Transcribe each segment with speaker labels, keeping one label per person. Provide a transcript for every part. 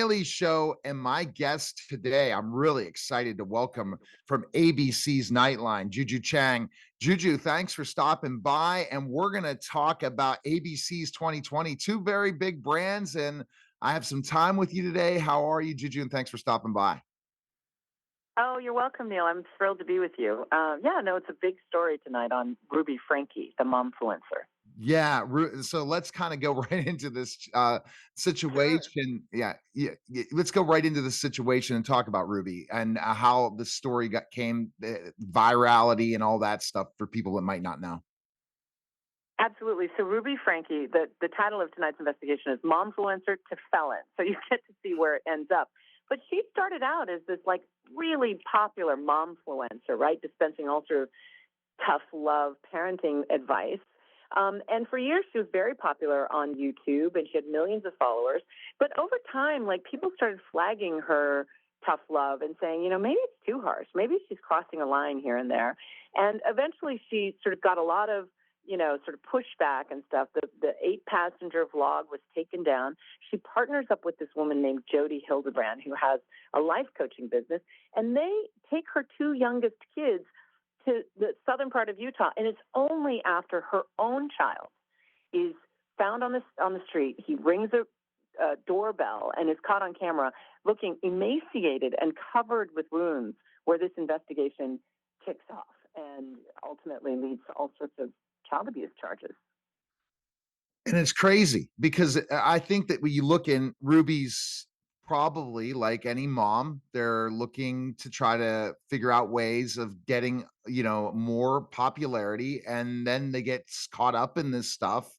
Speaker 1: Daily Show, and my guest today, I'm really excited to welcome from ABC's Nightline, Juju Chang. Juju, thanks for stopping by, and we're going to talk about ABC's 2020, two very big brands, and I have some time with you today. How are you, Juju? And thanks for stopping by.
Speaker 2: Oh, you're welcome, Neil. I'm thrilled to be with you. Yeah, no, it's a big story tonight on Ruby Franke, the momfluencer.
Speaker 1: Yeah, so let's kind of go right into this
Speaker 2: Sure.
Speaker 1: situation. Yeah, let's go right into the situation and talk about Ruby and how the story came virality and all that stuff for people that might not know.
Speaker 2: Absolutely. So Ruby Franke, the title of tonight's investigation is Momfluencer to Felon. So you get to see where it ends up. But she started out as this like really popular momfluencer, right? Dispensing all sort of tough love parenting advice. And for years, she was very popular on YouTube and she had millions of followers. But over time, like people started flagging her tough love and saying, maybe it's too harsh. Maybe she's crossing a line here and there. And eventually she sort of got a lot of, sort of pushback and stuff. The 8-passenger vlog was taken down. She partners up with this woman named Jody Hildebrand, who has a life coaching business. And they take her two youngest kids to the southern part of Utah, and it's only after her own child is found on the street. He rings a doorbell and is caught on camera looking emaciated and covered with wounds, where this investigation kicks off and ultimately leads to all sorts of child abuse charges.
Speaker 1: And it's crazy because I think that when you look in Ruby's, probably like any mom, they're looking to try to figure out ways of getting, more popularity. And then they get caught up in this stuff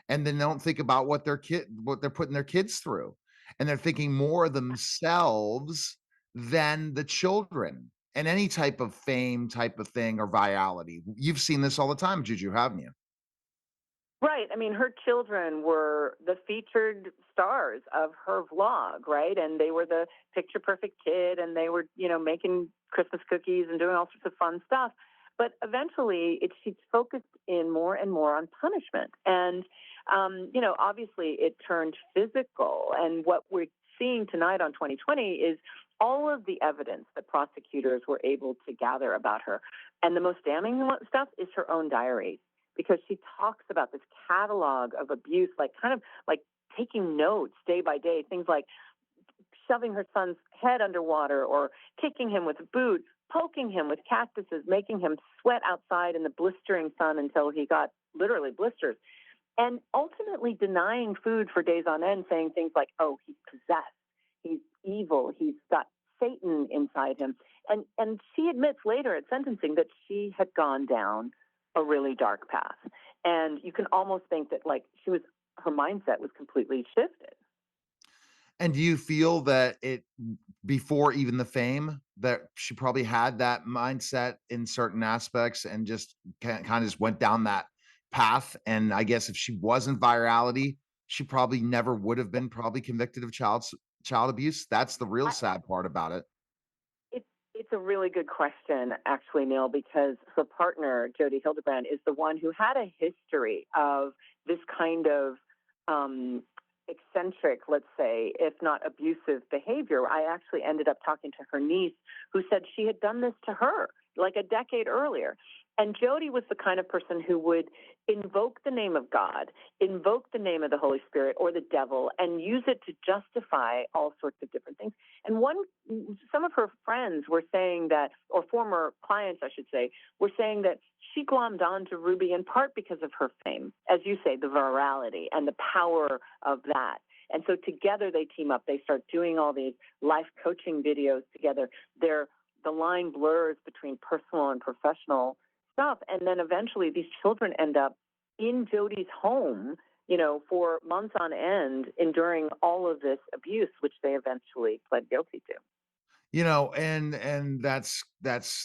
Speaker 1: and then they don't think about what what they're putting their kids through. And they're thinking more of themselves than the children and any type of fame type of thing or virality. You've seen this all the time, Juju, haven't you?
Speaker 2: Right. I mean, her children were the featured stars of her vlog, right? And they were the picture perfect kid and they were, making Christmas cookies and doing all sorts of fun stuff. But eventually she's focused in more and more on punishment. And, obviously it turned physical. And what we're seeing tonight on 2020 is all of the evidence that prosecutors were able to gather about her. And the most damning stuff is her own diary, because she talks about this catalog of abuse, like kind of like taking notes day by day, things like shoving her son's head underwater or kicking him with a boot, poking him with cactuses, making him sweat outside in the blistering sun until he got literally blisters, and ultimately denying food for days on end, saying things like, oh, he's possessed, he's evil, he's got Satan inside him. And she admits later at sentencing that she had gone down a really dark path. And you can almost think that like her mindset was completely shifted.
Speaker 1: And do you feel that before even the fame, that she probably had that mindset in certain aspects and just kind of just went down that path? And I guess if she wasn't virality, she probably never would have been probably convicted of child abuse. That's the real
Speaker 2: I,
Speaker 1: sad part about it.
Speaker 2: it's a really good question, actually, Neil, because her partner, Jody Hildebrand, is the one who had a history of this kind of eccentric, let's say, if not abusive behavior. I actually ended up talking to her niece who said she had done this to her like a decade earlier. And Jody was the kind of person who would invoke the name of God, invoke the name of the Holy Spirit or the devil, and use it to justify all sorts of different things. And some of her friends were saying that, or former clients, I should say, were saying that she glommed on to Ruby in part because of her fame, as you say, the virality and the power of that. And so together they team up. They start doing all these life coaching videos together. The line blurs between personal and professional stuff. And then eventually these children end up in Jody's home, for months on end, enduring all of this abuse, which they eventually pled guilty to.
Speaker 1: And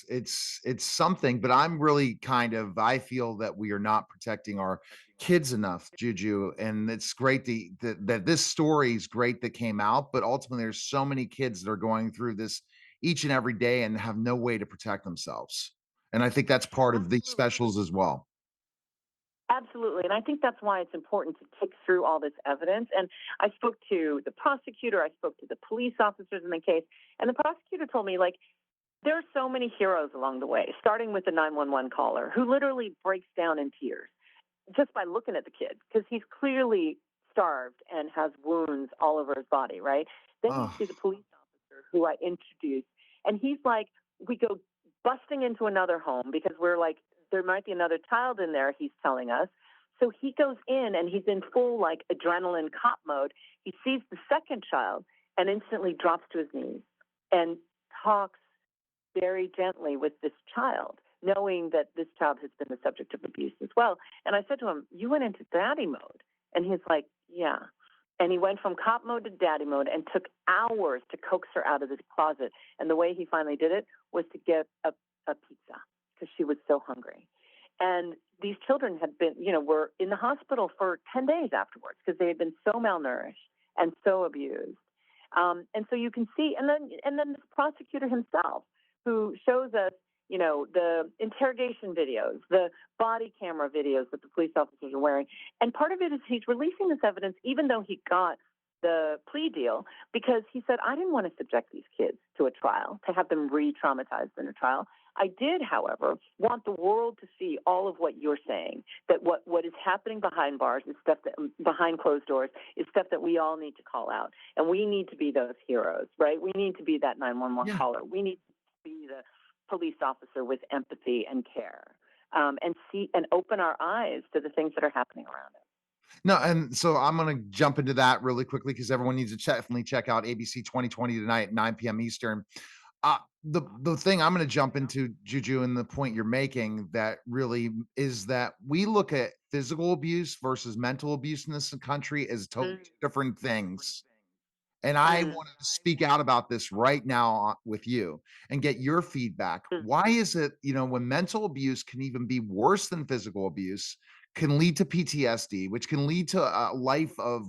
Speaker 1: it's something, but I'm really I feel that we are not protecting our kids enough, Juju. And it's great that this story is great that came out, but ultimately there's so many kids that are going through this each and every day and have no way to protect themselves. And I think that's part of these
Speaker 2: Absolutely.
Speaker 1: specials as well.
Speaker 2: Absolutely. And I think that's why it's important to tick through all this evidence. And I spoke to the prosecutor, I spoke to the police officers in the case, and the prosecutor told me, like, there are so many heroes along the way, starting with the 911 caller who literally breaks down in tears just by looking at the kid because he's clearly starved and has wounds all over his body, right? Then you
Speaker 1: Oh,
Speaker 2: see the police officer who I introduced, and he's like, we go busting into another home because we're like, there might be another child in there, he's telling us. So he goes in and he's in full like adrenaline cop mode. He sees the second child and instantly drops to his knees and talks very gently with this child, knowing that this child has been the subject of abuse as well. And I said to him, you went into daddy mode. And he's like, yeah. And he went from cop mode to daddy mode and took hours to coax her out of this closet. And the way he finally did it was to get a pizza because she was so hungry. And these children had been, were in the hospital for 10 days afterwards because they had been so malnourished and so abused. And so you can see, and then the prosecutor himself, who shows us, the interrogation videos, the body camera videos that the police officers are wearing. And part of it is he's releasing this evidence, even though he got the plea deal, because he said, I didn't want to subject these kids to a trial, to have them re-traumatized in a trial. I did, however, want the world to see all of what you're saying, that what is happening behind bars is stuff that behind closed doors is stuff that we all need to call out. And we need to be those heroes, right? We need to be that 911
Speaker 1: yeah.
Speaker 2: caller. We need to be the police officer with empathy and care, and see and open our eyes to the things that are happening around us.
Speaker 1: No, and so I'm gonna jump into that really quickly because everyone needs to definitely check out ABC 2020 tonight at 9 p.m. Eastern. The thing I'm gonna jump into, Juju, and the point you're making that really is that we look at physical abuse versus mental abuse in this country as totally
Speaker 2: Mm,
Speaker 1: two different things. And I
Speaker 2: mm,
Speaker 1: wanted to speak out about this right now with you and get your feedback.
Speaker 2: mm.
Speaker 1: Why is it, when mental abuse can even be worse than physical abuse, can lead to PTSD, which can lead to a life of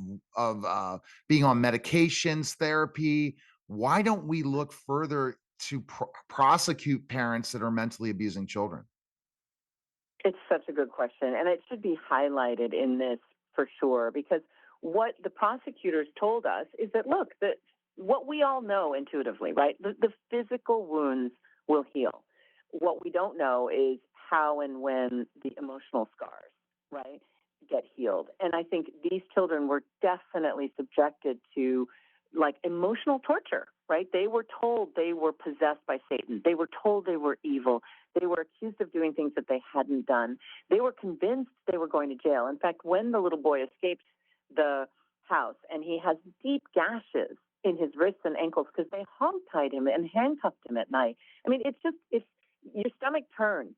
Speaker 1: being on medications, therapy? Why don't we look further to prosecute parents that are mentally abusing children?
Speaker 2: It's such a good question, and it should be highlighted in this for sure, because what the prosecutors told us is that, look, that what we all know intuitively, right? The physical wounds will heal. What we don't know is how and when the emotional scars, right, get healed. And I think these children were definitely subjected to like emotional torture, right? They were told they were possessed by Satan. They were told they were evil. They were accused of doing things that they hadn't done. They were convinced they were going to jail. In fact, when the little boy escapes the house and he has deep gashes in his wrists and ankles because they hog-tied him and handcuffed him at night. I mean, it's your stomach turns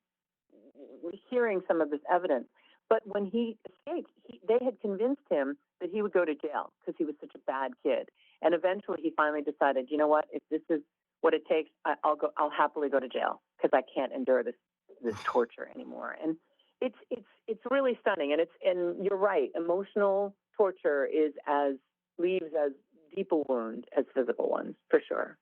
Speaker 2: hearing some of this evidence. But when he escaped, they had convinced him that he would go to jail because he was such a bad kid. And eventually, he finally decided, you know what? If this is what it takes, I'll go. I'll happily go to jail because I can't endure this torture anymore. And it's really stunning. And you're right. Emotional torture is as leaves as deep a wound as physical ones, for sure.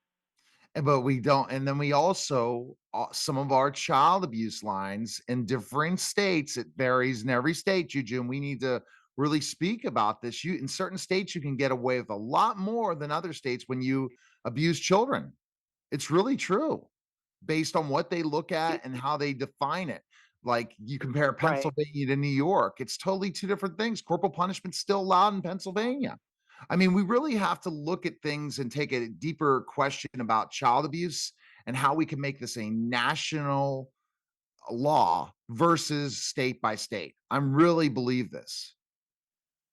Speaker 1: But we don't, and then we also some of our child abuse lines in different states, it varies in every state, Juju, and we need to really speak about this. You in certain states, you can get away with a lot more than other states when you abuse children. It's really true based on what they look at and how they define it. Like you compare
Speaker 2: Right.
Speaker 1: Pennsylvania to New York, it's totally two different things. Corporal punishment's still allowed in Pennsylvania. I mean, we really have to look at things and take a deeper question about child abuse and how we can make this a national law versus state by state. I really believe this.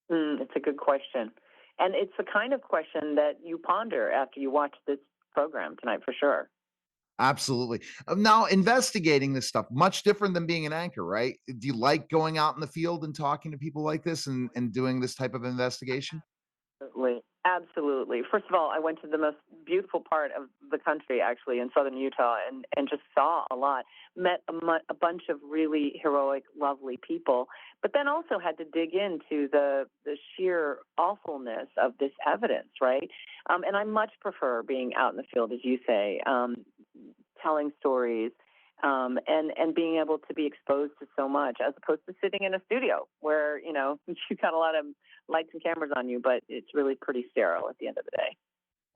Speaker 2: It's a good question. And it's the kind of question that you ponder after you watch this program tonight, for sure.
Speaker 1: Absolutely. Now, investigating this stuff, much different than being an anchor, right? Do you like going out in the field and talking to people like this and doing this type of investigation?
Speaker 2: Absolutely. Absolutely. First of all, I went to the most beautiful part of the country, actually, in southern Utah, and just saw a lot. Met a bunch of really heroic, lovely people, but then also had to dig into the sheer awfulness of this evidence, right? And I much prefer being out in the field, as you say, telling stories, and being able to be exposed to so much, as opposed to sitting in a studio where you got a lot of lights and cameras on you, but it's really pretty sterile at the end of the day.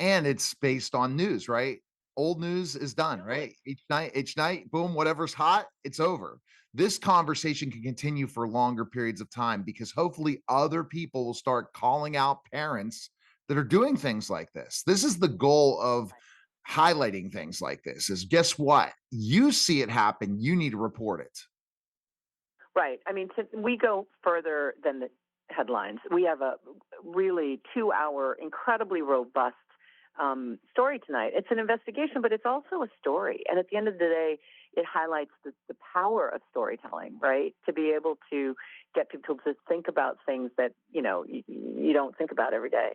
Speaker 1: And it's based on news, right? Old news is done, right?
Speaker 2: Totally.
Speaker 1: Each night, boom, whatever's hot, it's over. This conversation can continue for longer periods of time because hopefully other people will start calling out parents that are doing things like this. This is the goal of highlighting things like this is guess what? You see it happen, you need to report it.
Speaker 2: Right. I mean, we go further than the headlines. We have a really 2 hour, incredibly robust story tonight. It's an investigation, but it's also a story. And at the end of the day, it highlights the power of storytelling, right? To be able to get people to think about things that, you don't think about every day.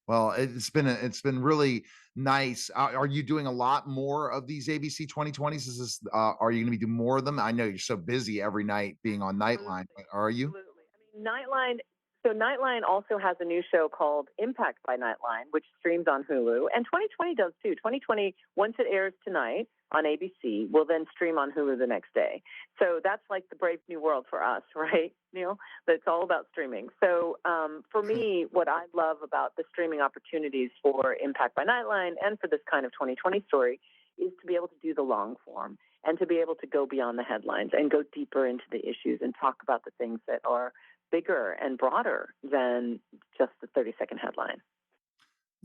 Speaker 1: Well, it's been really nice. Are you doing a lot more of these ABC 2020s? Are you going to be doing more of them? I know you're so busy every night being on Nightline,
Speaker 2: Absolutely.
Speaker 1: but are you?
Speaker 2: Absolutely. I mean, Nightline also has a new show called Impact by Nightline, which streams on Hulu. And 2020 does too. 2020, once it airs tonight on ABC, will then stream on Hulu the next day. So that's like the brave new world for us, right, Neil? That's all about streaming. So for me, what I love about the streaming opportunities for Impact by Nightline and for this kind of 2020 story is to be able to do the long form and to be able to go beyond the headlines and go deeper into the issues and talk about the things that are bigger and broader than just the 30-second headline.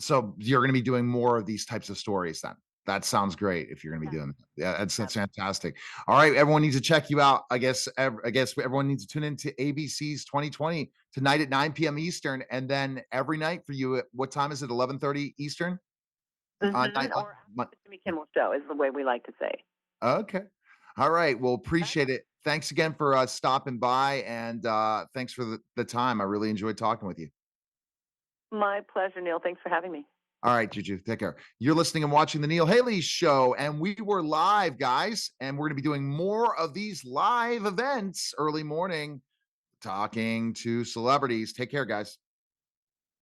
Speaker 1: So you're going to be doing more of these types of stories then. That sounds great if you're going to be
Speaker 2: Yeah.
Speaker 1: doing that. Yeah, that's
Speaker 2: Absolutely.
Speaker 1: fantastic. All right, everyone needs to check you out. I guess everyone needs to tune into ABC's 2020 tonight at 9 p.m. Eastern, and then every night for you. At what time is it? 11:30 Eastern on Nightline.
Speaker 2: Or after the Jimmy Kimmel show is the way we like to say.
Speaker 1: Okay. All right. Well,
Speaker 2: Okay.
Speaker 1: appreciate it. Thanks again for stopping by, and thanks for the time. I really enjoyed talking with you.
Speaker 2: My pleasure, Neil. Thanks for having me.
Speaker 1: All right, Juju, take care. You're listening and watching the Neil Haley Show, and we were live, guys, and we're going to be doing more of these live events early morning, talking to celebrities. Take care, guys.